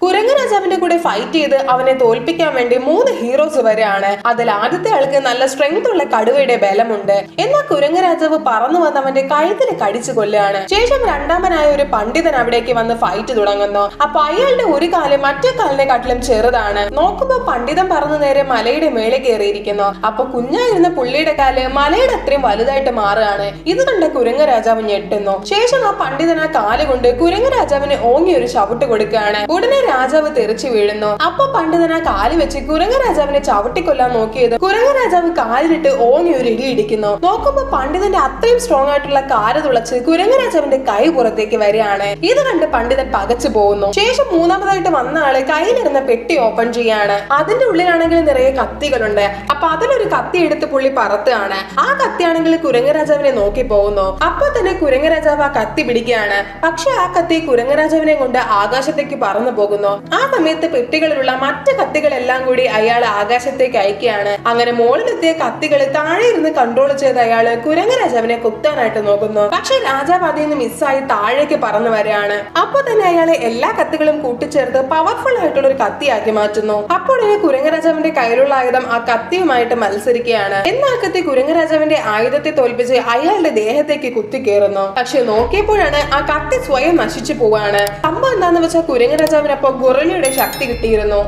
കുരങ്ങ് രാജാവിന്റെ കൂടെ ഫൈറ്റ് ചെയ്ത് അവനെ തോൽപ്പിക്കാൻ വേണ്ടി 3 ഹീറോസ് വരെയാണ്. അതിൽ ആദ്യത്തെ ആൾക്ക് നല്ല സ്ട്രെങ്ത് ഉള്ള കടുവയുടെ ബലമുണ്ട്. എന്നാൽ കുരങ്ങ് രാജാവ് പറന്നു വന്ന് അവന്റെ കഴുത്തിൽ കടിച്ചു കൊല്ലുകയാണ്. ശേഷം രണ്ടാമനായ ഒരു പണ്ഡിതൻ അവിടേക്ക് വന്ന് ഫൈറ്റ് തുടങ്ങുന്നു. അപ്പൊ അയാളുടെ ഒരു കാല് മറ്റേ കാലിനെ കാട്ടിലും ചെറുതാണ്. നോക്കുമ്പോ പണ്ഡിതൻ പറന്ന് നേരെ മലയുടെ മേലെ കയറിയിരിക്കുന്നു. അപ്പൊ കുഞ്ഞായിരുന്ന പുള്ളിയുടെ കാല് മലയുടെ അത്രയും വലുതായിട്ട് മാറുകയാണ്. ഇത് കണ്ട കുരങ്ങ് രാജാവ് ഞെട്ടുന്നു. ശേഷം ആ പണ്ഡിതൻ ആ കാല് കൊണ്ട് കുരങ്ങ് രാജാവിന് ഓങ്ങി ഒരു ചവിട്ട് കൊടുക്കുകയാണ്. ഉടനെ രാജാവ് തെറിച്ചു വീഴുന്നു. അപ്പൊ പണ്ഡിതൻ ആ കാല് വെച്ച് കുരങ്ങ് രാജാവിനെ ചവിട്ടിക്കൊല്ലാൻ നോക്കിയത് കുരങ്ങ് രാജാവ് കാലിലിട്ട് ഓങ്ങി ഒരു ഇടി ഇടിക്കുന്നു. നോക്കുമ്പോ പണ്ഡിതന്റെ അത്രയും സ്ട്രോങ് ആയിട്ടുള്ള കാല് തുളച്ച് കുരങ്ങ് രാജാവിന്റെ കൈ പുറത്തേക്ക് വരികയാണ്. ഇത് കണ്ട് പണ്ഡിതൻ പകച്ചു പോകുന്നു. ശേഷം മൂന്നാമതായിട്ട് വന്ന ആള് കയ്യിലിരുന്ന പെട്ടി ഓപ്പൺ ചെയ്യാണ്. അതിന്റെ ഉള്ളിലാണെങ്കിൽ നിറയെ കത്തികളുണ്ട്. അപ്പൊ അതിലൊരു കത്തി എടുത്ത് പുള്ളി പറത്തുകയാണ്. ആ കത്തിയാണെങ്കിൽ കുരങ്ങ് രാജാവിനെ നോക്കി പോകുന്നു. അപ്പൊ തന്നെ കുരങ്ങ് രാജാവ് ആ കത്തി പിടിക്കുകയാണ്. പക്ഷെ ആ കത്തി കുരങ്ങ് രാജാവിനെ കൊണ്ട് ആകാശത്തേക്ക് പറന്നു പോകുന്നു. ആ സമയത്ത് പെട്ടികളിലുള്ള മറ്റു കത്തികളെല്ലാം കൂടി അയാൾ ആകാശത്തേക്ക് അയക്കുകയാണ്. അങ്ങനെ മുകളിലെത്തിയ കത്തികൾ താഴെ ഇരുന്ന് കൺട്രോൾ ചെയ്ത് അയാള് കുരങ്ങ് രാജാവിനെ കുത്താനായിട്ട് നോക്കുന്നു. പക്ഷെ രാജാവ് അതിൽ നിന്ന് മിസ്സായി താഴേക്ക് പറന്നു വരികയാണ്. അപ്പൊ തന്നെ അയാളെ എല്ലാ കത്തികളും കൂട്ടിച്ചേർത്ത് പവർഫുൾ ആയിട്ടുള്ള ഒരു കത്തിയാക്കി മാറ്റുന്നു. അപ്പോൾ കുരങ്ങ് രാജാവിന്റെ കയ്യിലുള്ള ആയുധം ആ കത്തിയുമായിട്ട് മത്സരിക്കുകയാണ്. എന്നാൽ കത്തി കുരങ്ങ് രാജാവിന്റെ ആയുധത്തെ തോൽപ്പിച്ച് അയാളുടെ ദേഹത്തേക്ക് കുത്തിക്കേറുന്നു. പക്ഷെ നോക്കിയപ്പോഴാണ് ആ കത്തി സ്വയം നശിച്ചു പോവാണ്. സംഭവം എന്താന്ന് വെച്ചാൽ കുരങ്ങ് രാജാവിനപ്പോ ഗൊറില്ലയുടെ ശക്തി കിട്ടിയിരുന്നു.